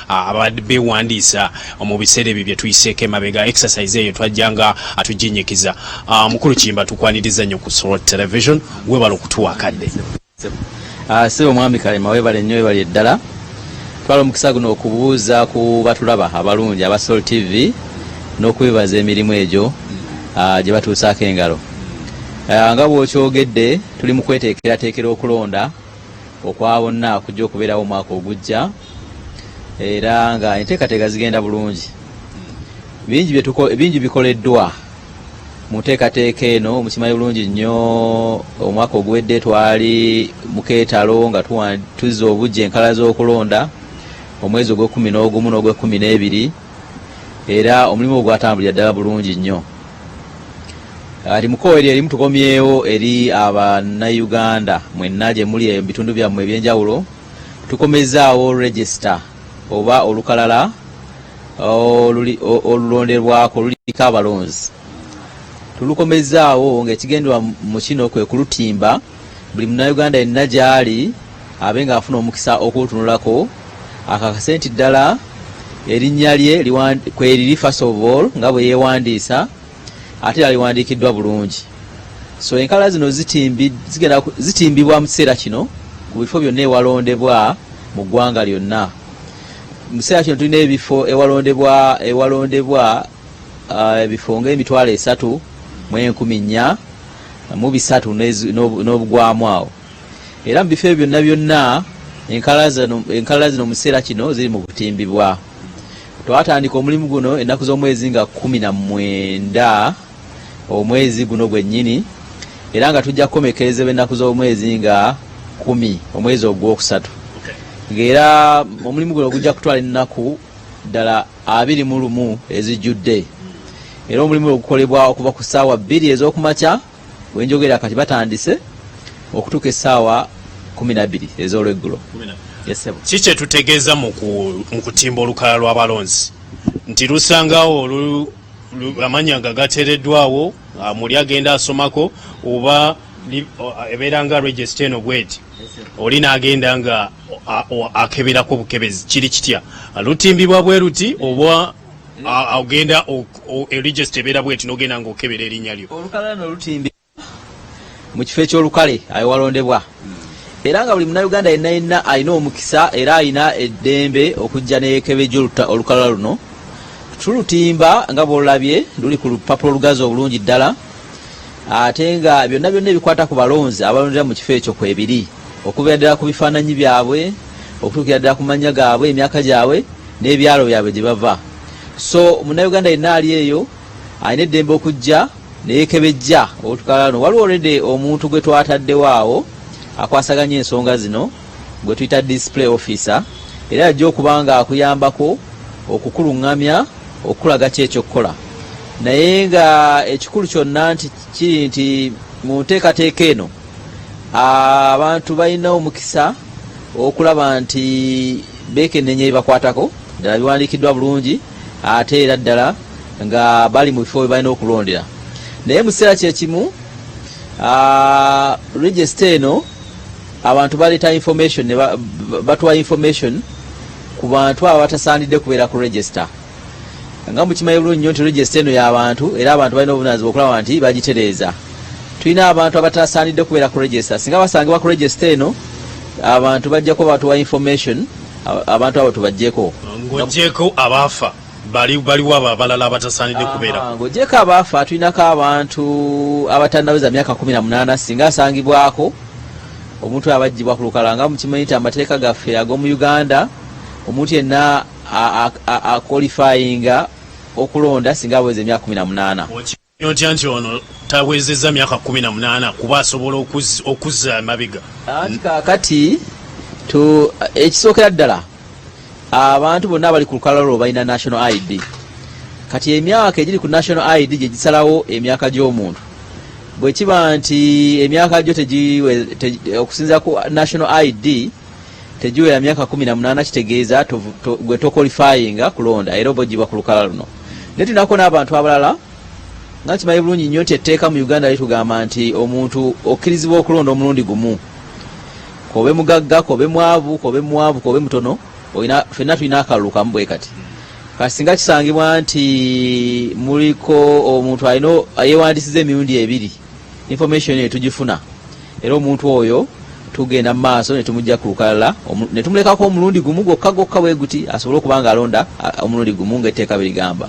abadde bewandiisa mu biseera ebyo bye tuyiseeko emabega exercise eyo twajjanga atujinyikiza. Mukulu Kiyimba tukwaniriza nnyo ku Sword Television, webala okutuwa akadde. Sebo mwami Kalema webale nnyo webale ddala. Twala omukisa guno okubuuza ku batulaba abalungi aba Sword TV n'okwebaza emirimu egyo gye batuusaako engalo. Nga bw'okyogedde tuli mu kweteekerateekera okulonda okwa bonna kujja okubeerawo omwaka ogujja, era nga enteekateeka zigenda bulungi. Bingi bikoleddwa mu nteekateeka eno. Mukimanyi bulungi nnyo omwaka oguwedde twali mu keetalo nga tuzza obujja enkala z'okulonda omwezi ogw'Okumu n'Ogw'Ekkumi era omulimu ogwatambulira ddala bulungi nnyo. Ati mukooweri erimu tukomyewo eri Abannayuganda mwenna gye muli ebitundu byammwe ebyenjawulo, tukomezaawo register oba olukalala olulonderwako luliko abalonzi. Tulukomezaawo ng'ekigendwa mu kino kwe kulutimba buli Munnayuganda yenna gy'ali abe ng'afuna omukisa okulutunulako akakase nti ddala erinnya lye kweriri first of all nga bwe yeewandiisa ate yaliwandiikiddwa bulungi. So enkala zino zitimbibwa mu kiseera kino ku bifo byonna ewalondebwa mu ggwanga lyonna. Mu kiseera kino tulina ebifo ewalondebwa ebifo ng'emitwalo 3,403 n'obugwamu awo. Era mu bifo ebyo byonna enkala zino mu kiseera kino ziri mu kutimbibwa. Twatandika omulimu guno ennaku z'omwezi nga 19 omwezi guno gwennyini, era nga tujja kukomekereza ennaku z'omwezi nga 10 omwezi ogwokusatu. Ng'era omulimu guno gujja kutwala ennaku ddala 21 ezijjudde. Era omulimu ogukolebwa okuva ku ssaawa 2 ez'okumakya wenjogera kati batandise okutuuka essaawa 12 ez'olweggulo. Kiki kyetutegeeza mu kutimba olukalala lw'abalonzi? Nti lusangawo amanya nga gateereddwawo, muli agenda asomako, oba ebeera nga register eno bweti oli n'agenda nga akeberako bukebezi, kiri kitya? Lutimbibwa bwe luti oba agenda register ebeera bweti n'ogenda ng'okebera erinnya lyo? Olukalala no lutimbibwa mu kifo eky'olukale awalondebwa. Era nga buli Munnayuganda yenna alina omukisa era alina eddembe okujja n'ekebejja olukalala luno. Tulutimba nga bw'olabye luli ku lupapula olugazi obulungi ddala, ate nga byonna ebikwata ku balonzi abalondera mu kifo ekyo kwebiri, okubeera ddala ku bifaananyi byabwe, okutuukira ddala ku mannya gaabwe, emyaka gyabwe n'ebyalo byabwe gye bava. So Munnayuganda yenna ali eyo alina eddembe okujja n'ekebejja olukalala luno. Waliwo already omuntu gwe twataddewo awo akwasaganya ensonga zino gwe tuyita display officer, era ajja okuba nga akuyambako okukuluŋŋamya okulaga ki ekyokukola. Naye nga ekikulu kyonna kiri nti mu nteekateeka eno abantu balina omukisa okulaba nti beekennenya ebibakwatako ddala biwandiikiddwa bulungi, ate era ddala nga bali mu bifo bye balina okulondera. Naye mu kiseera kyekimu register eno abantu baleeta information ne batuwa information ku bantu abo batasaanidde kubeera ku register. Nga mukimanyi bulungi nnyo nti register eno y'abantu, era abantu balina obuvunaanyizibwa okulaba nti bagitereeza. Tulina abantu abatasaanidde kubeera ku register. Singa basangibwa ku register eno, abantu bajjako batuwa information, abantu abo tubajjeko. Ng'oggyeko abaafa baliwo abo abalala abatasaanidde kubeera. Ng'oggyeko abaafa tulinako abantu abatannaweza myaka 18 singa asangibwako omuntu abajjibwa ku lukalala. Nga mukimanyi nti amateeka gaffe ag'omu Uganda omuntu yenna akwalifayinga okulonda singa aweza emyaka 18. Otya nti ono tawezezza myaka 18 kuba asobola okuzza amabega? Kaakati ekisookera ddala abantu bonna abali ku lukalala olwo balina national ID. Kati emyaka egiri ku national ID gye gisalawo emyaka gy'omuntu. Bwe kiba nti emyaka gyo okusinza ku national ID tegiwera myaka 18, kitegeeza gwe tokwalifayinga kulonda era obojjibwa ku lukalala luno. Naye tulinako n'abantu abalala nga kimanyi bulungi nnyo nti etteeka mu Uganda litugamba nti omuntu okkirizibwa okulonda omulundi gumu. Kobe mugagga, kobe mwavu, kobe mutono, ffenna tulina akalulu kamu bwe kati kasinga kisangibwa nti muliko omuntu alina yeewandisiza emirundi 2 information eyo tugifuna era omuntu oyo tugenda mu maaso ne tumujja ku lukalala ne tumulekako omulundi gumu gwokka bwe guti asobole okuba nga alonda omulundi gumu ng'etteeka bwe ligamba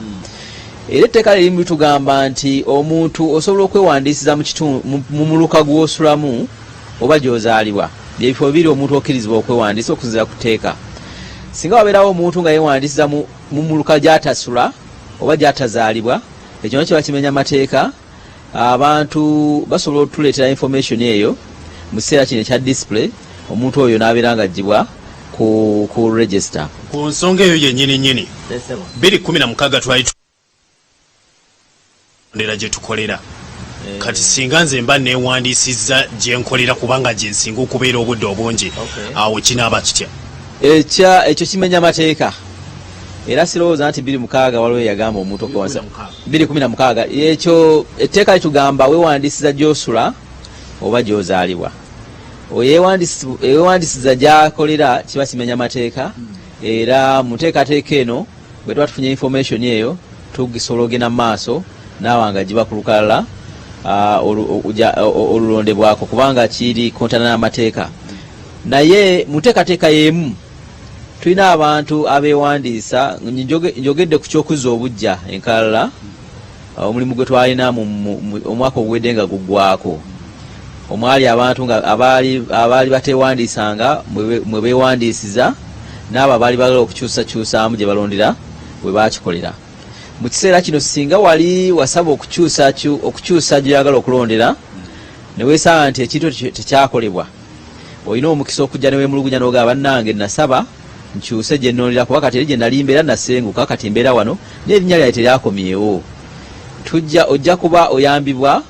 era etteeka lirimu litugamba nti omuntu osobola okwewandisiza mu muluka gw'osulamu oba gy'ozaalibwa byebifo bibiri omuntu okkirizibwa okwewandisa okuzira ku tteeka singa wabeerawo omuntu nga yeewandisiza mu muluka gy'atasula oba gy'atazaalibwa ekyo nakyo bakimenya mateeka abantu basobola okutuleetera information eyo mu kiseera kino ekya display omuntu oyo n'abeera nga aggyibwa ku register ku nsonga eyo yennyini 2016 twali ndera gye tukolera kati singa nze mba neewandisizza gye nkolera kubanga gye nsinga okubeera obudde obungi awo kinaaba kitya ekyo kimenya mateeka era sirowooza nti 2016 waliwo yagamba omuntu okuwansa 2016 ekyo etteeka litugamba weewandisiza gy'osula oba gy'ozaalibwa eweewandisiza gy'akolera kiba kimenya mateeka era mu nteekateeka eno bwe tuba tufunye information eyo tugisobola ogenda mu maaso naawanga giba ku lukalala olulondebwako kubanga kiri kontana n'amateeka naye mu nteekateeka y'emu tulina abantu abeewandiisa njogedde ku ky'okuzza obujja enkalala omulimu gwe twalina omwaka oguwedde nga guggwako omwali abantu nga abaali bateewandiisanga mwe beewandiisiza n'abo abaali bagala okukyusakyusaamu gye balondera bwe baakikolera mu kiseera kino singa wali wasaba okukyusa gy'oyagala okulondera ne weesanga nti ekintu tekyakolebwa olina omukisa okujja ne weemulugunya n'ogamba bannange nasaba nkyuse gye nnondera kuba kati eri gye nali mbeera nasenguka kati mbeera wano n'erinnya lyange teryakomyewo ojja kuba oyambibwa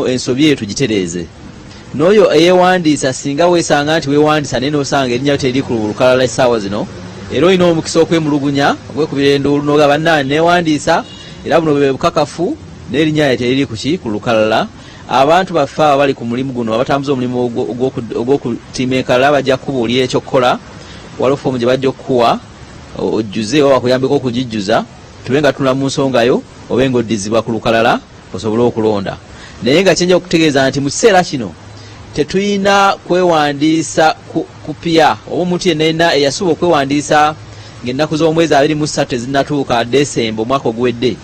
ensobi eyo tugitereeze n'oyo eyeewandiisa singa weesanga nti weewandiisa naye n'osanga erinnya teriri ku lukalala essaawa zino era olina omukisa okwemulugunya okwekubira enduulu n'ogamba bannange neewandiisa era buno bwe bukakafu n'erinnya lyange teriri kuki ku lukalala abantu baffe aba bali ku mulimu guno abatambuza omulimu ogw'okutiima enkalala bajja kukubuulira ekyokukola waliwo foomu gye bajja okukuwa ojjuze oba bakuyambeko okugijjuza tube nga tunula mu nsongayo obe nga oddizibwa ku lukalala osobole okulonda naye nga kyenja okutegeeza nti mu kiseera kino tetulina kwewandiisa ku pya oba omuntu yenna eyasuba okwewandiisa ng'ennaku z'omwezi 23 ezinnatuuka Desemba omwaka oguwedde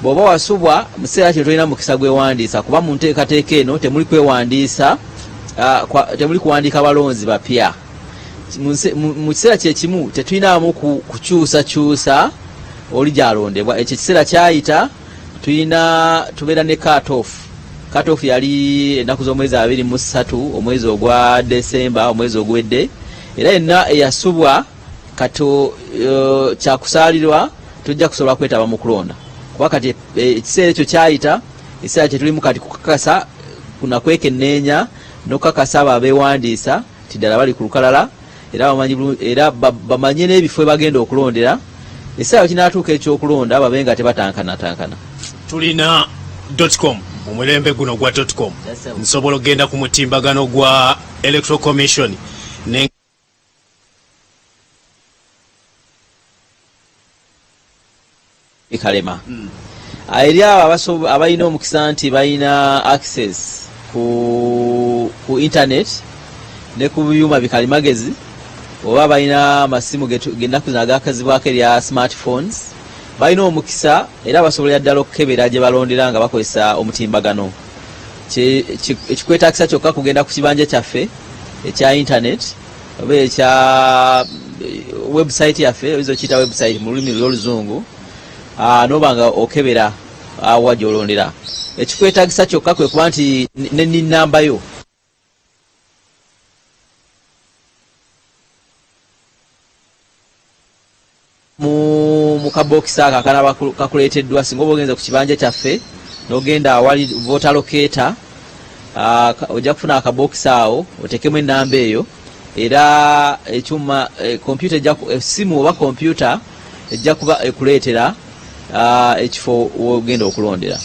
bw'oba wasubwa mu kiseera kino tolina mukisa gwewandiisa kuba mu nteekateeka eno temuli kwewandiisa temuli kuwandiika balonzi bapya mu kiseera kyekimu tetulinamu kukyusakyusa oli gyalondebwa ekyo ekiseera kyayita tubeera ne cut off yali ennaku z'omwezi 23 omwezi ogwa Desemba omwezi oguwedde era yenna eyasubwa kato kyakusaalirwa tujja kusobola kwetaba mu kulonda kuba kati ekiseera ekyo kyayita ekiseera kye tulimu kati kukakasa kunakwekenneenya n'okukakasa abo abeewandiisa ti ddala bali ku lukalala era bamanye n'ebifo bagenda okulondera ekiseera kinaatuuka ekyokulonda babe nga tebatankanatankana tulina .com omulembe guno gwa .com nsobola okgenda ku mutimbagano gwa Electoral Commission kalema eri abo abalina omukisa nti balina access ku internet ne ku byuma bikalimagezi oba balina amasimu gennaku zino agakazibwako erya smartphones balina omukisa era basobolera ddala okukebera gye balondera nga bakozesa omutimbagano ekikwetaakisa kyokka kugenda ku kibanja kyaffe ekya internet oba ekya website yaffe oyinza okiyita website mu lulimi lw'oluzungu noba nga okebera awa gy'olondera ekikwetaagisa kyokka kwe kuba nti n'ennambayo mu kabokisi ako akanaba kakuleeteddwa singa oba ogenze ku kibanja kyaffe n'ogenda awali voter locator ojja kufuna akabokisi awo otekemu ennamba eyo era ekyuma essimu oba kompyuta ejja kuba ekuleetera ekifo wogenda okulondera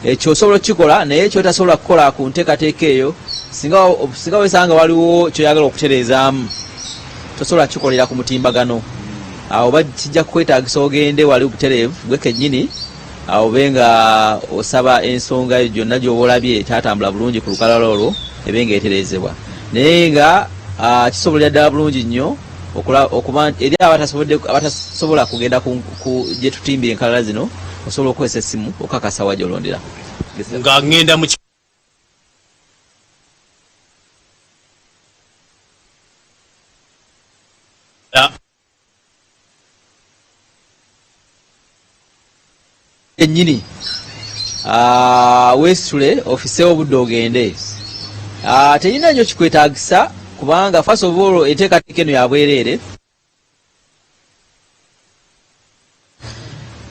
ekyo osobola okukikola naye kyotasobola kukola ku nteekateeka eyo singa wesanga waliwo kyoyagala okutereezaamu tosobola kikolera ku mutimbagano awo kijja kukwetaagisa ogende wali butereevu gwe kennyini awo benga osaba ensonga gyonna gy'oba olabye tatambula bulungi ku lukalala olwo ebenga etereezebwa naye nga kisobolera ddala bulungi nnyo okuba eri abatasobola kugenda gye tutimbira enkalala zino osobola okukozesa essimu okakasa wa gy'olondera nga ngenda mu ennyini weesitule ofiseewo obudde ogende terina nnyo kikwetaagisa kubanga first of all enteekateeka eno yabwereere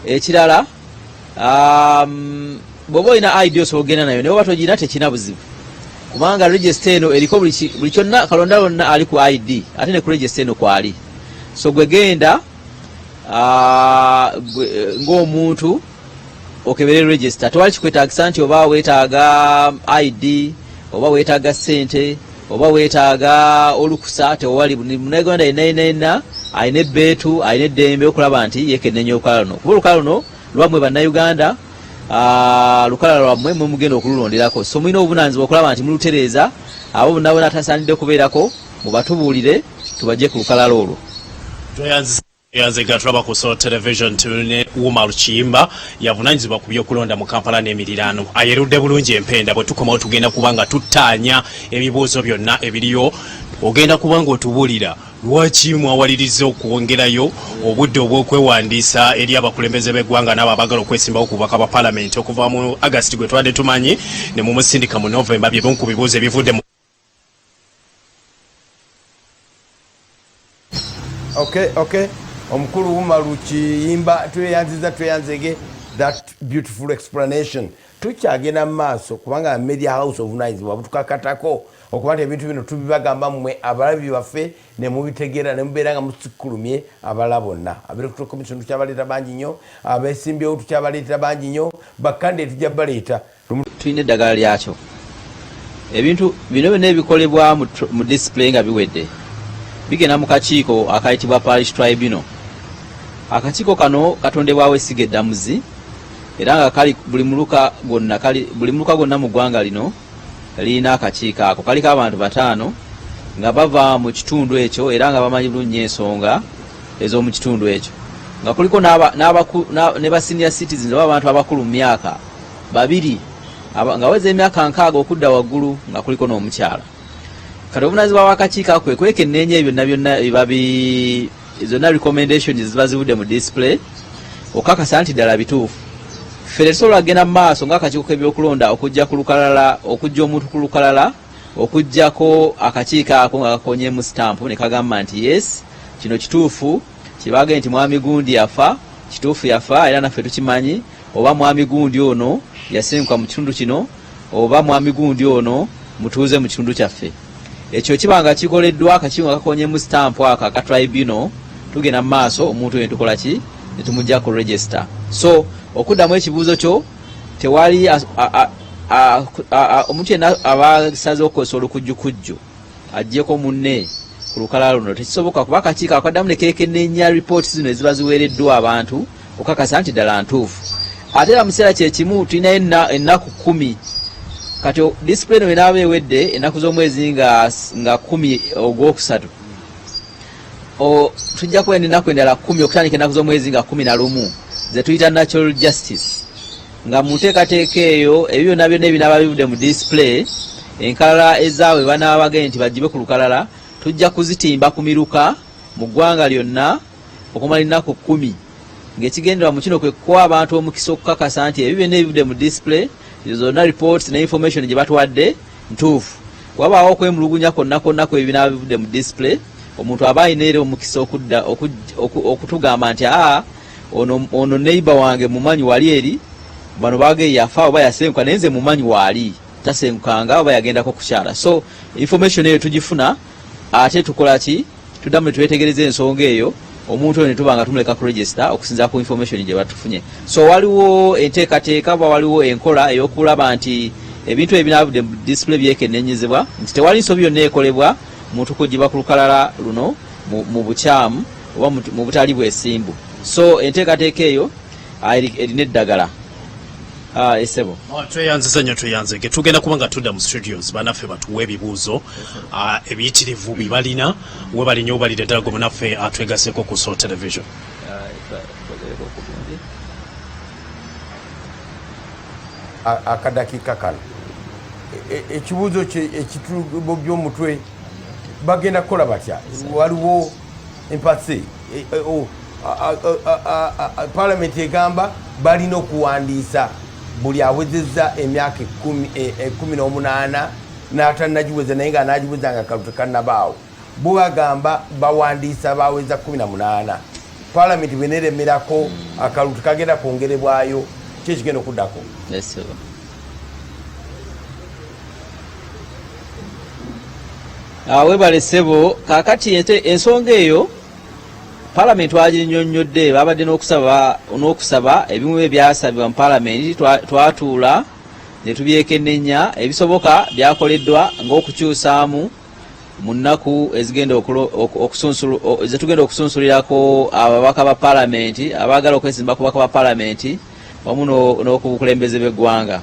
ekirala bw'oba olina ID osobola ogenda nayo naye oba togirina tekina buzibu kubanga register eno eriko buli kyonna kalonda lonna ali ku ID ate ne ku register eno kwali so gwe genda ng'omuntu okebere register tewali kikwetaagisa nti oba weetaaga ID oba weetaaga ssente oba weetaaga olukusa tewali munnayuganda yenna alina ebbeetu alina eddembe okulaba nti yeekennenya olukalala luno kuba olukalala luno lwammwe bannayuganda lukalala lwammwe mwe mugenda okululonderako so mulina obuvunaanyizibwa okulaba nti mulutereeza abo bonna bona atasaanidde kubeerako mubatubuulire tubajje ku lukalala olwo yanze gatulaba ku Soul Television tune Uma Luchimba yavunanyizibwa ku byokulonda mu Kampala n'emiriraano ayerudde bulungi empenda bwe tukomawo tugenda kubanga tuttaanya ebibuuzo byonna ebiriyo ogenda kubanga otubulira lwaki mwawaliriza okwongerayo obudde obw'okwewandiisa eri abakulembeze b'eggwanga n'abo abagala okwesimbawo ku bubaka bwa Paalamenti okuva mu August gwe twadde tumanyi ne mu musindika mu November bye bimu ku bibuuzo ebivudde mu Okay. Omukulu Uma Luchimba tweyanzege that beautiful explanation. Tukyagenda mu maaso kubanga Media House of Nice wabutukakatako okuba ebintu bino tubibagamba mmwe abalabi baffe ne mubitegeera ne mubeera nga musikulumye abala bonna abere kutoka mu kintu kyabaleeta bangi nnyo abeesimbyewo tukyabaleeta bangi nnyo bakande tujja baleeta tulina eddagala lyakyo ebintu bino byonna ebikolebwa mu display nga biwedde bigenda mu kakiiko akayitibwa Parish Tribunal. Akakiiko kano katondebwawo essiga eddamuzi era nga kali buli muluka gonna mu ggwanga lino lirina akakiiko ako kaliko abantu 5 nga bava mu kitundu ekyo era nga bamanyi bulungi ensonga ez'omu kitundu ekyo nga kuliko ne ba senior citizens oba abantu abakulu mu myaka 2 nga weza emyaka 6 okudda waggulu nga kuliko n'omukyala. Kati obuvunaanyizibwa bw'akakiiko ako kwekennenya byonna zonna recommendations ziba zivudde mu display okakasa nti ddala bituufu. Ffe tetusobola kugenda mu maaso ng'akakiiko k'ebyokulonda okujja omuntu ku lukalala okujjako akakiiko ako nga kakonyemu stampu ne kagamba nti yes kino kituufu kibage nti mwami gundi yafa kituufu yafa era naffe tukimanyi oba mwami gundi ono yasenguka mu kitundu kino oba mwami gundi ono mutuuze mu kitundu kyaffe. Ekyo kibanga kikoleddwa akakiiko kakonyemu stampu ako aka tribunal tugenda mu maaso omuntu oyo tukola ki ne tumujja ku register. So okuddamu ekibuuzo kyo tewali omuntu yenna abasaze okukozesa olukujjukujju ajjeko munne ku lukalala luno tekisoboka kuba akakiiko akaddamu ne keekennenya ripooti zino eziba ziweereddwa abantu okakasa nti ddala ntuufu. Ate era mu kiseera kyekimu tulinayo ennaku 10 kati discipline wenaaba ewedde ennaku z'omwezi nga 10 ogwokusatu tujja kwenda ennaku endala 10 okutandika ennaku z'omwezi nga 11 ze tuyita natural justice nga mu nteekateeka eyo ebyo byonna byonna ebinaaba bivudde mu display enkalala ezaabwe banaaba bagende nti bagibe ku lukalala tujja kuzitimba ku miruka mu ggwanga lyonna okumala ennaku 10 ng'ekigenderwa mu kino kwe kuwa abantu omukisa okukakasa nti ebyo byonna ebivudde mu display zonna reports ne information gye batuwadde ntuufu. Wabaawo okwemulugunya konna kwebinaaba bivudde mu display omuntu aba alina era omukisa okutugamba nti ono neighbor wange mumanyi wali eri bano bagee yafa oba yasenguka naye nze mumanyi waali tasengukanga oba yagendako kukyala. So information eyo tugifuna ate tukola ki tuddamu ne twetegereza ensonga eyo omuntu oyo ne tuba nga tumuleka ku register okusinza ku information gye batufunye. So waliwo enteekateeka oba waliwo enkola ey'okulaba nti ebintu ebinaavudde mu display byekennenyezebwa nti tewali nsobi yonna ekolebwa muntu kugiba ku lukalala luno mu bukyamu oba mu butali bwesimbu. So enteekateeka eyo erina eddagala. Esebo tweyanziza nnyo tweyanzege tugenda kuba nga tudda mu studios banaffe batuwa ebibuuzo ebiyitirivu bibalina we balinyo obalire ddala gwe munaffe atwegaseko ku Soul Television. Akadakiika kano ekibuuzo ekitubo by'omutwe bagenda kukola batya? Waliwo empasi palamenti egamba balina okuwandiisa buli awezezza emyaka 18 n'atannagiweza naye nga anagiweza nga akalu tekannabaawo, bo bagamba bawandiisa baweza 18. palamenti bweneremerako akalu tekagenda kwongerebwayo, ki ekigenda okuddako? Webale ssebo, kaakati ensonga eyo palamenti waginnyonnyodde, babadde n'okusaba ebimu ebyasabibwa mu palamenti twatuula ne tubyekennenya. Ebisoboka byakoleddwa ng'okukyusaamu mu nnaku zetugenda okusunsulirako ababaka ba palamenti abaagala okwesimba ku baka ba palamenti wamu n'okubukulembeze bw'eggwanga.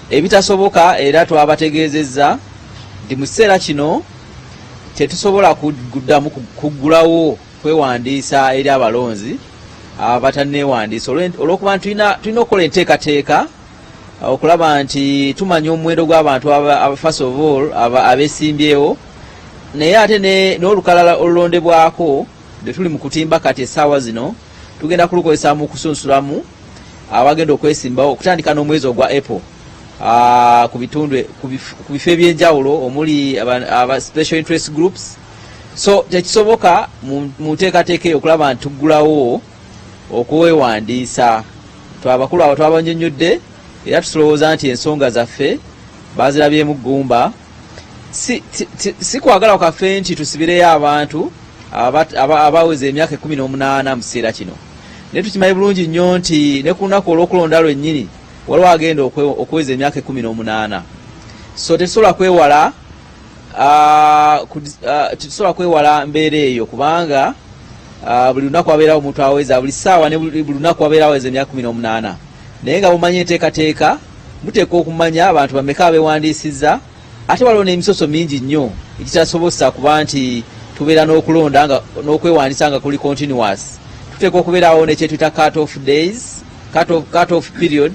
Ebitasoboka era twabategeezezza nti mu kiseera kino tetusobola kuddamu kuggulawo kwewandiisa eri abalonzi abatanneewandiisa olw'okuba tulina okukola enteekateeka okulaba nti tumanya omuwendo gw'abantu first of all abeesimbyewo, naye ate n'olukalala olulondebwako lwe tuli mu kutimba kati essaawa zino tugenda kulukozesa mu kusunsulamu abagenda okwesimbawo okutandika n'omwezi ogwa April ku bifo ebyenjawulo omuli aba special interest groups. So tekisoboka mu nteekateeka eyo okulaba nti tuggulawo okwewandiisa. Abakulu abo twabannyonnyodde era tusolowooza nti ensonga zaffe bazirabyemu ggumba. Si kwagala kwaffe nti tusibireyo abantu abaweza emyaka 18 mu kiseera kino, naye tukimanyi bulungi nnyo nti ne ku lunaku olw'okulonda lwennyini waliwo agenda okuweza emyaka 18. So tetusobola kwewala mbeera eyo kubanga buli lunaku wabeerawo omuntu aweza, buli ssaawa ne buli lunaku wabeerawo aweza emyaka 18. Naye nga mumanye enteekateeka muteekwa okumanya abantu bameka abeewandiisizza, ate waliwo n'emisoso mingi nnyo ekitasobosa kuba nti tubeera n'okulonda n'okwewandiisa nga kuli continuous. Tuteekwa okubeerawo nekyetuyita cut off period,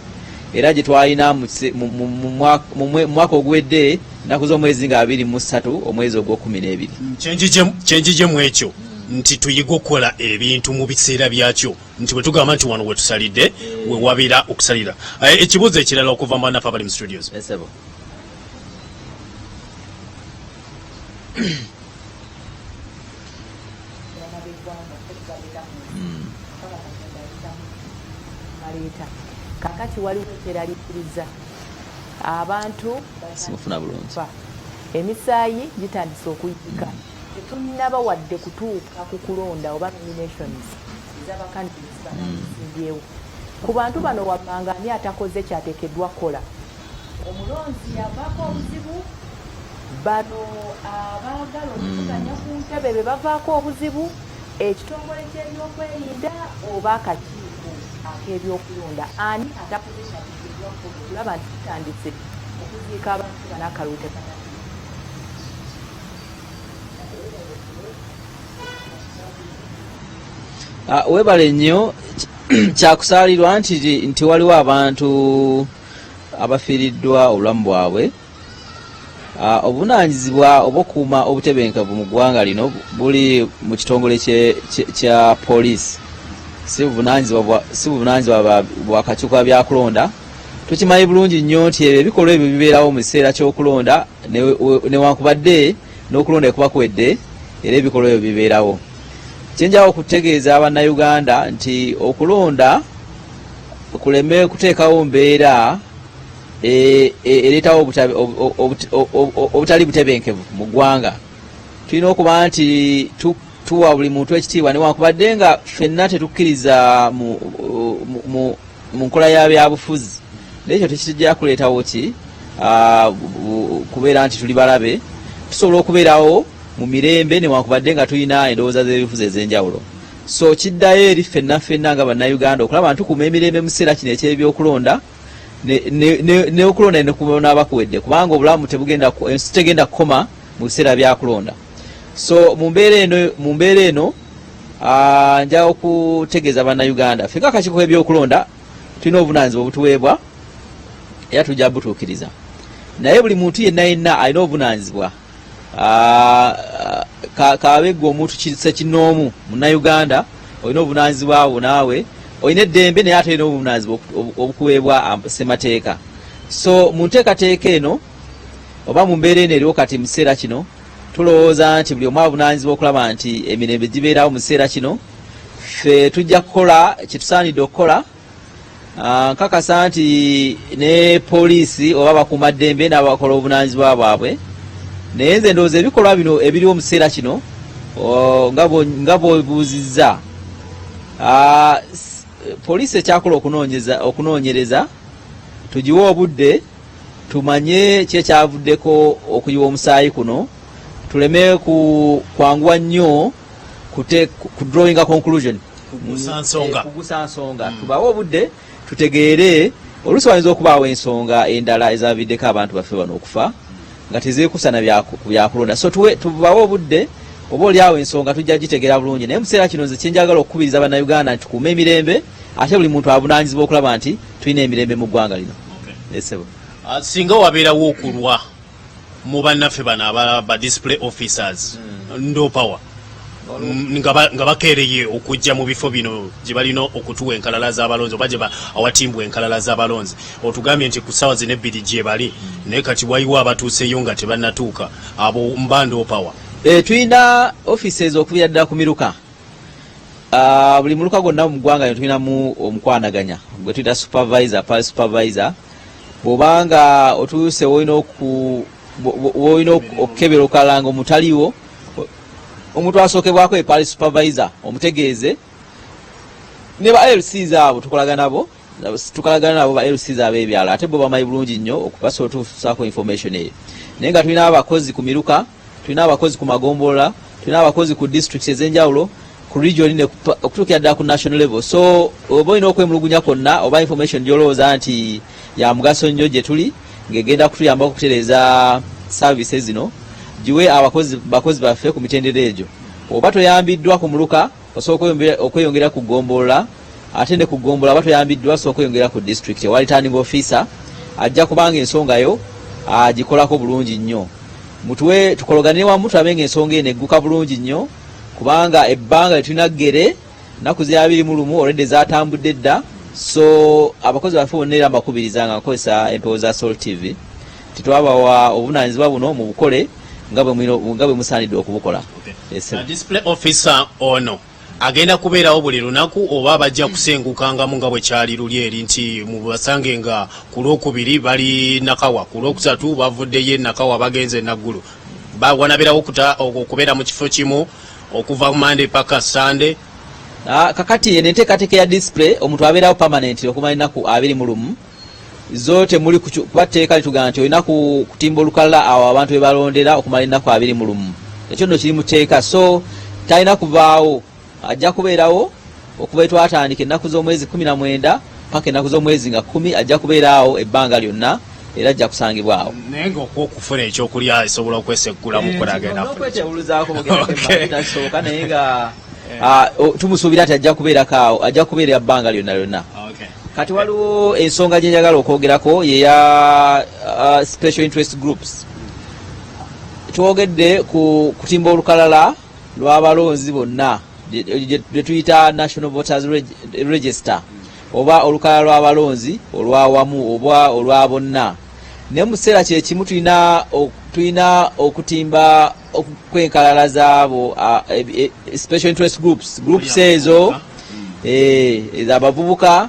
era gye twalina mu mwaka oguwedde nnaku z'omwezi nga 23 omwezi ogw'12. Kyenjije mu ekyo nti tuyiga okukola ebintu mu biseera byakyo, nti bwe tugamba nti wano wetusalidde we wabeera okusalira. Ekibuuzo ekirala okuva mu banafu abali mu studios. Kakati waliwo ekiraliikiriza abantu simufuna bulungi, emisaayi gitandise okuyika, tetunnaba wadde kutuuka ku kulonda oba nominations ez'abakandidates banasimbyewo. Ku bantu bano wammanga ani atakoze kyateekeddwa kukola? Omulonzi yavaako obuzibu, bano abaagala okuvuganya ku ntebe be bavaako obuzibu, ekitongole ky'ebyokwerinda oba akakiiko ak'ebyokulonda. Ani atakoze kyateekeddwa kukola okulaba nti tutandise okuziika abantu bano akalulu tekannafa? Webale nnyo, kyakusaalirwa nti waliwo abantu abafiiriddwa obulamu bwabwe. Obuvunaanyizibwa obw'okukuuma obutebenkevu mu ggwanga lino buli mu kitongole kya poliisi, si buvunaanyizibwa bwa kakiiko byakulonda. Tukimanyi bulungi nnyo nti ebyo ebikolwa ebyo bibeerawo mu kiseera ky'okulonda, newankubadde n'okulonda ekuba kwedde era ebikolwa ebyo bibeerawo. Kyenjawo okutegeeza Abannayuganda nti okulonda kuleme kuteekawo mbeera ereetawo obutali butebenkevu mu ggwanga. Tulina okuba nti tuwa buli muntu ekitiibwa, newankubadde nga ffenna tetukkiriza mu nkola ya byabufuzi, naye ekyo tekijja kuleetawo ki kubeera nti tuli balabe. Tusobola okubeerawo mu mirembe newankubadde nga tulina endowooza z'ebifuzi ez'enjawulo. So kiddayo eri ffenna nga bannayuganda okulaba ntukuuma emirembe mu kiseera kino eky'ebyokulonda n'okulonda nekunaaba kuwedde, kubanga obulamu ensi tegenda kukoma mu biseera byakulonda. So mu mbeera eno nja okutegeeza bannayuganda ffe ng'akakiiko k'ebyokulonda tulina obuvunaanyizibwa obutuweebwa era tujja butuukiriza, naye buli muntu yenna alina obuvunaanyizibwa kabegga omuntu kinnoomu munnayuganda olina obuvunaanyizibwa bwo naawe olina eddembe naye ate olina obuvunaanyizibwa obukuweebwa ssemateeka. So mu nteekateeka eno oba mu mbeera eno eriwo kati mu kiseera kino tulowooza nti buli omu avunaanyizibwa okulaba nti emirembe gibeerawo mu kiseera kino. Ffe tujja kukola kyetusaanidde okukola. Nkakasa nti ne poliisi oba bakuumaddembe nabo bakola obuvunaanyizibwa bwabwe, naye nze ndowooza ebikolwa bino ebiriwo mu kiseera kino nga bwebuuzizza, poliisi ekyakola okunoonyereza tugiwe obudde tumanye kyekyavuddeko okuyiwa omusaayi kuno, tuleme kwanguwa nnyo ku drawing a conclusion, kugusa nsonga. Tubawe obudde tutegeere oluusi wayinza okubaawo ensonga endala ezaviddeko abantu baffe bano okufa nga tezeekusana byakulonda. So tubawe obudde, oba oliawo ensonga tujja gitegeera bulungi, naye mu kiseera kino nze kyenjagala okukubiriza bannayuganda nti tukuume emirembe, ate buli muntu avunaanyizibwa okulaba nti tulina emirembe mu ggwanga lino. Singa wabeerawo okulwa mu bannaffe bano ba display officers ndopawa nga bakereye okujja mu bifo bino gye balina okutuwa enkalala z'abalonzi oba gye awatimbwa enkalala z'abalonzi, otugambye nti ku ssaawa zino ebbiri gye bali, naye kati waliwo abatuuseyo nga tebannatuuka, abo mba ndopawa. Tulina offices okubira ddala ku miruka. Buli muluka gonna mu ggwanga tulinamu omukwanaganya gwe tuyita supervisor, pal supervisor. Bw'obanga otuuse woolina okukebera okalanga omutaliwo, omuntu asookebwako epali supervisor omutegeeze, ne ba LCs abo tukolagana nabo ba LCs ab'ebyalo, ate bo bamanyi bulungi nnyo okubasobola otuusaako information eyo. Naye nga tulina abakozi ku miruka, tulina abakozi ku magombolola, tulina abakozi ku districts ez'enjawulo, ku region ne okutuukira ddala ku national level. So oba olina okwemulugunya kwonna oba information gy'olowooza nti ya mugaso nnyo gye tuli ng'egenda kutuyambako okutereeza services zino, giwe bakozi baffe ku mitendera egyo. Oba toyambiddwa ku muluka osooka okweyongera ku gombolola, ate ne ku gombolola oba toyambiddwa osooka okweyongera ku district ewa returning officer ajja kubanga ensonga yo agikolako bulungi nnyo. Mutuwe tukologane wamu tulabe ng'ensonga eno egguka bulungi nnyo, kubanga ebbanga litulina ggere nnaku zi 21 olwedde zatambudde dda. So abakozi baffe bonna era mbakubiriza nga nkozesa empewo za Soul TV titwabawa obuvunaanyizibwa buno mu bukole nga bwe musaanidde okubukola. Display officer ono agenda kubeerawo buli lunaku oba bajja kusengukangamu nga bwe kyali luli eri nti mubasange nga ku lwokubiri bali Nakawa, ku lwokusatu bavuddeyo Nakawa bagenze Naggulu, wanabeerawo okubeera mu kifo kimu okuva Monday paka Sunday? Kakati eno enteekateeka ya display omuntu abeerawo permanent okumala ennaku 21 zo temuli kuba tteeka litugamba nti olina kutimba olukalala awo abantu be balondera okumala ennaku 21. Ekyo nno kiri mu tteeka, so talina kuvaawo, ajja kubeerawo okuva twatandika ennaku z'omwezi 19 paka ennaku z'omwezi nga 10, ajja kubeeraawo ebbanga lyonna era ajja kusangibwawo. Naye ng'okufuna ekyokulya esobola okweseggula mu kukolagana n'okwetewuluzaako takisoboka, naye nga tumusuubira nti ajja kubeerakaawo, ajja kubeera bbanga lyonna. Kati waliwo ensonga gye njagala okwogerako yeya special interest groups. Twogedde ku kutimba olukalala lw'abalonzi bonna lye tuyita National Voters Register oba olukalala lw'abalonzi olwawamu oba olwa bonna. Naye mu kiseera kye kimu tulina okutimba okwenkalala zaabo special interest groups ezo abavubuka,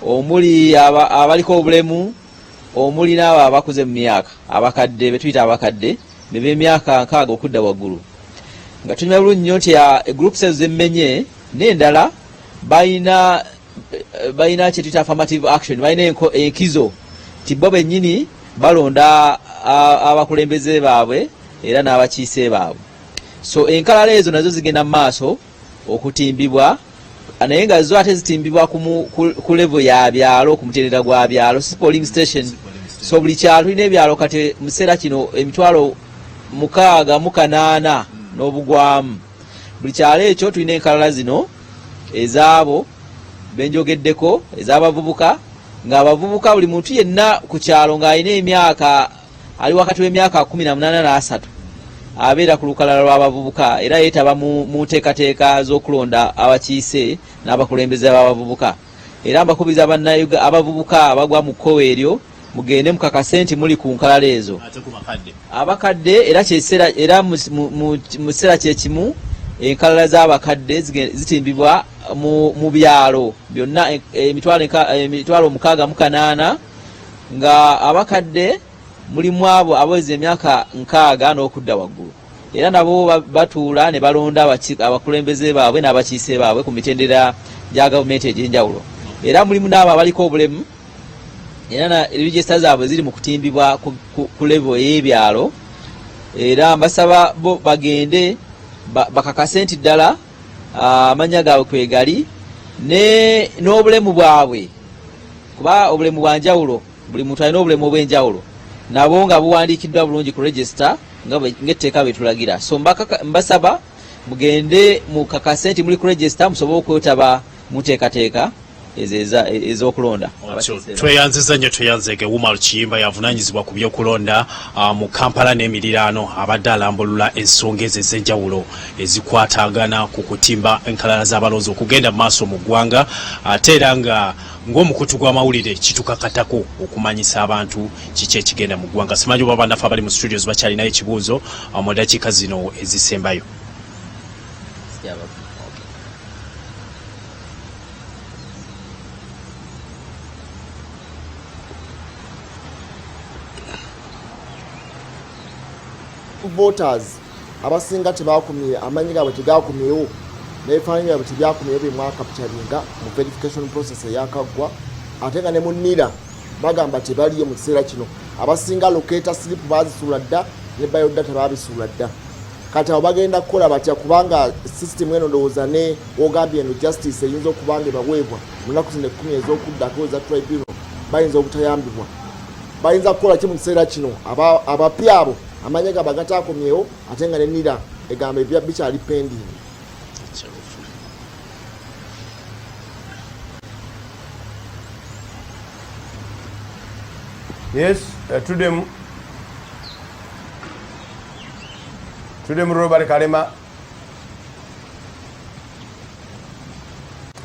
omuli abaliko obulemu, omuli n'abo abakuze mu myaka, abakadde betuyita abakadde b'emyaka 60 okudda waggulu. Nga tulina bulungi nnyo nti groups ezo zemmenye n'endala balina kyetuyita affirmative action, balina enkizo nti bo bennyini balonda abakulembeze baabwe era n'abakiise baabwe. so enkalala ezo nazo zigenda mu maaso okutimbibwa naye nga zo ate zitimbibwa ku level ya byalo ku mutendera gwa byalo si polling station so buli kyalo tulina ebyalo kati mu kiseera kino emitwalo 68 n'obugwamu buli kyalo ekyo tulina enkalala zino ezaabo benjogeddeko ez'abavubuka ng'abavubuka buli muntu yenna ku kyalo ng'alina emyaka ali wakati w'emyaka 18 na 3 abeera ku lukalala lw'abavubuka era yeetaba mu nteekateeka z'okulonda abakiise n'abakulembeze b'abavubuka era mbakubiriza abavubuka abagwa mu kkowe eryo mugende mukakase nti muli ku nkalala ezo abakadde era era mu kiseera kyekimu enkalala z'abakadde zitimbibwa mu byalo byonna emitwalo 68 nga abakadde mulimu abo abaweza emyaka 6 n'okudda waggulu era nabo batuula ne balonda abakulembeze baabwe n'abakiise baabwe ku mitendera gya gavumenti egy'enjawulo era mulimu n'abo abaliko obulemu era register zaabwe ziri mu kutimbibwa ku level y'ebyalo era mbasaba bo bagende bakakase nti ddala amanya gaabwe kwegali n'obulemu bwabwe kuba obulemu bwa njawulo buli muntu alina obulemu obw'enjawulo nabo nga buwandiikiddwa bulungi ku register ng'etteeka betulagira so mbasaba mugende mukakase nti muli ku register musobole okwetaba mu nteekateeka ez'okulonda tweyanziza nnyo tweyanzege Umar Kiyimba yavunaanyizibwa ku by'okulonda mu Kampala n'emiriraano abadde alambulula ensonga ezo ez'enjawulo ezikwatagana ku kutimba enkalala z'abalonzi okugenda mu maaso mu ggwanga ate era nga ng'omukutu gw'amawulire kitukakatako okumanyisa abantu kiki ekigenda mu ggwanga simanyi oba bannaffe abali mu studios bakyalinayo ekibuuzo mu dakiika zino ezisembayo. Voters abasinga tebakumye amanyi gaabwe tegakumyewo n'ebifaananyi byabwe tebyakumyewo bemwakapitalinga mu verification process eyakaggwa ate nga ne mu NIRA bagamba tebaliyo mu kiseera kino abasinga locator slip bazisuula dda ne biodata babisuula dda kati abo bagenda kukola batya kubanga system eno ndowooza ne ogambye eno justice eyinza okubanga ebaweebwa mu nnaku zino 10 ez'okuddako eza tribunal bayinza obutayambibwa bayinza kukola ki mu kiseera kino abapya abo amanya gaba gatakomyewo ate nga ne NIRA egamba ebya bikyali pending. Yes, tudemu Robert Kalema.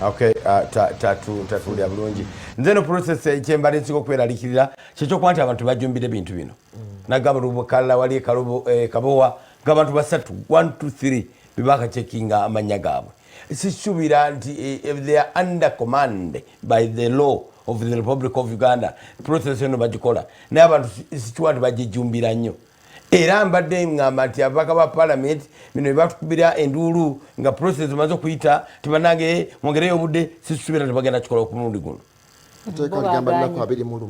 Okay, tatulya bulungi nze no process ekyembale nsiko kweraliikirira kyekyokuba nti abantu bajumbira ebintu bino nagamba lubukalala wali kabowa ng'abantu basatu 1 2 3 bibaka checkinga amanya gaabwe sisuubira nti if they are under command by the law of the Republic of Uganda process eno bagikola naye abantu situwa nti bagijumbira nnyo era mbadde ngamba nti ababaka ba parliament bino bebatukubira enduulu nga process maze okuyita tibanange mwongereyo obudde sisuubira nti bagenda kikola ku mulundi guno etteeka ligamba nnaku 21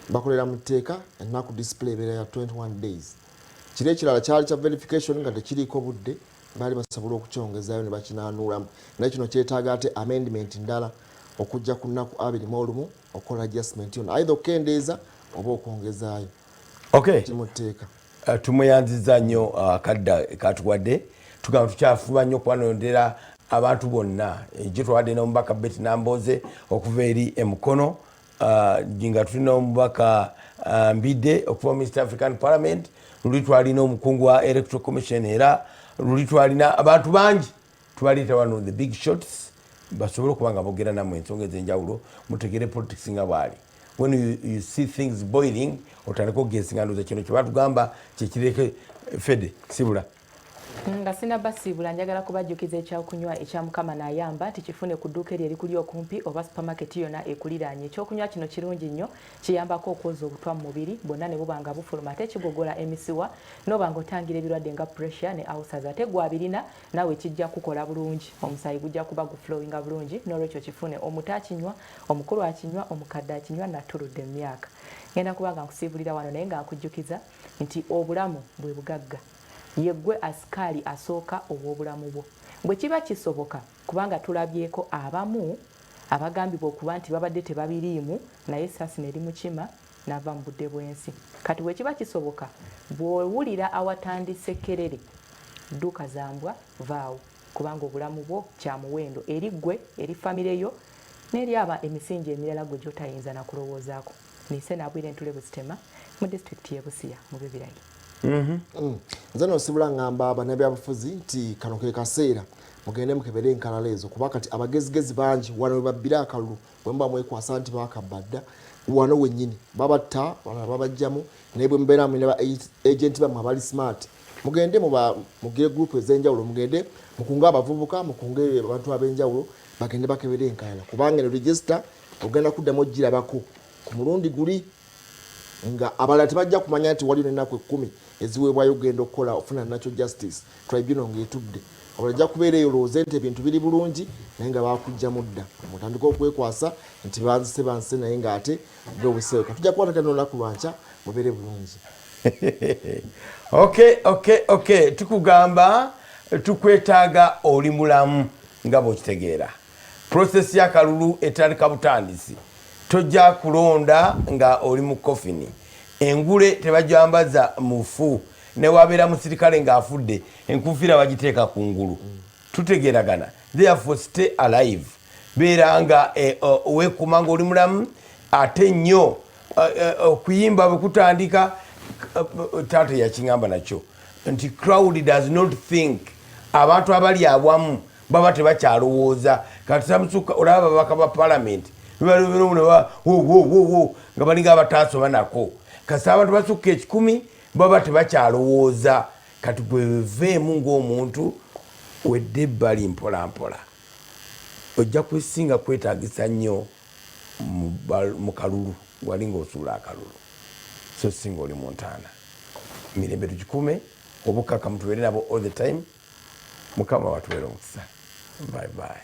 bakolera mu tteeka ennaku display ebeera ya 21 days kiri ekirala kyali kya verification nga tekiriiko budde baali basobola okukyongezaayo ne bakinaanuulamu naye kino kyetaaga ate amendment ndala okujja ku nnaku 21 okukola adjustment yonna either okukendeeza oba okwongezaayo mu tteeka. Tumuyanziza nnyo akadda katuwadde tugamba tukyafuba nnyo okwanondera abantu bonna gye twawadde n'omubaka Betty Namboze okuva eri emukono nga tulina omubaka Mbidde okuva mu East African Parliament luli twalina omukungu wa Electoral Commission era luli twalina abantu bangi tubaleeta wano the big shots basobole okuba nga boogera nammwe ensonga ez'enjawulo mutegere politics nga bwali when you see things boiling otandika okugeesinga ndowooza kino kye batugamba kyekireke fede sibula nga sinabasiibula njagala kubajjukiza ekyokunywa ekya Mukama n'ayamba nti kifune ku dduuka eryo erikuli okumpi oba supermarket yonna ekuliraanye. Ekyokunywa kino kirungi nnyo kiyambako okwoza obutwa mu mubiri bwonna ne buba nga bufuluma ate kigogola emisiwa n'oba ng'otangira ebirwadde nga pressure ne ulcers ate gwabirina nawe kijja kukola bulungi omusaayi gujja kuba guflowinga bulungi n'olwekyo kifune omuto akinywa omukulu akinywa omukadde akinywa natuludde mu myaka. Ngenda kuba nga nkusiibulira wano naye nga nkujjukiza nti obulamu bwe bugagga yeggwe asikaali asooka obw'obulamu bwo. Bwe kiba kisoboka kubanga tulabyeko abamu abagambibwa okuba nti babadde tebabiriimu naye essasi ne limukima n'ava mu budde bw'ensi. Kati bwe kiba kisoboka bw'owulira awatandise Kerere dduuka zambwa vaawo kubanga obulamu bwo kya muwendo eri ggwe eri famire yo n'eri aba emisingi emirala gwe gy'otayinza na kulowoozaako. Nise Nabwire Ntule Busitema mu disitulikiti y'e Busia mu Bibirayi. Nze nosibula ngamba abanabyabufuzi nti kano ke kaseera mugende mukebere enkalala ezo kuba kati abagezigezi bangi wano babbira akalulu bwe mba mwekwasa nti bakabadda wano wennyini babatta wano babajjamu naye bwe mubeeramu ne ba agenti bamwe abali smart mugende mugire group ez'enjawulo mugende mukunga abavubuka mukunge abantu ab'enjawulo bagende bakebere enkalala kubanga ne register ogenda kuddamu ogirabako ku mulundi guli nga abalala tebajja kumanya nti wali n'ennaku 10 eziweebwayo ogenda okukola ofuna natural justice tribunal ng'etudde abalajja kubeera eyo lowooze nti ebintu biri bulungi naye nga bakujja mudda mutandika okwekwasa nti banse naye ng'ate bwe obuseewo katujja kukwata tano olunaku lwanca mubeere bulungi. Okay. Tukugamba tukwetaaga oli mulamu nga bw'okitegeera. Process y'akalulu etandika butandisi. Tojja kulonda nga oli mu kofini. Engule tebajambaza mufu. Ne wabeera musirikale ng'afudde enkufiira bagiteeka ku ngulu. Tutegeeragana. Therefore stay alive. Beera nga weekuma ng'oli mulamu ate nnyo okuyimba bwe kutandika taata yakingamba nakyo nti crowd does not think. Abantu abali awamu baba tebakyalowooza. Kati samusuka olaba babaka ba parliament nga balinga abataasoma nako. Kasi abantu basukka 10 baba tebakyalowooza. Kati gweveemu ng'omuntu wedde ebbali mpolampola ojja kwesinga kwetaagisa nnyo mu kalulu wali ng'osuula akalulu so singa oli mu ntaana. Mirembe tugikume obukakamu tubeere nabo all the time. Mukama watubeere omukisa. Bye bye.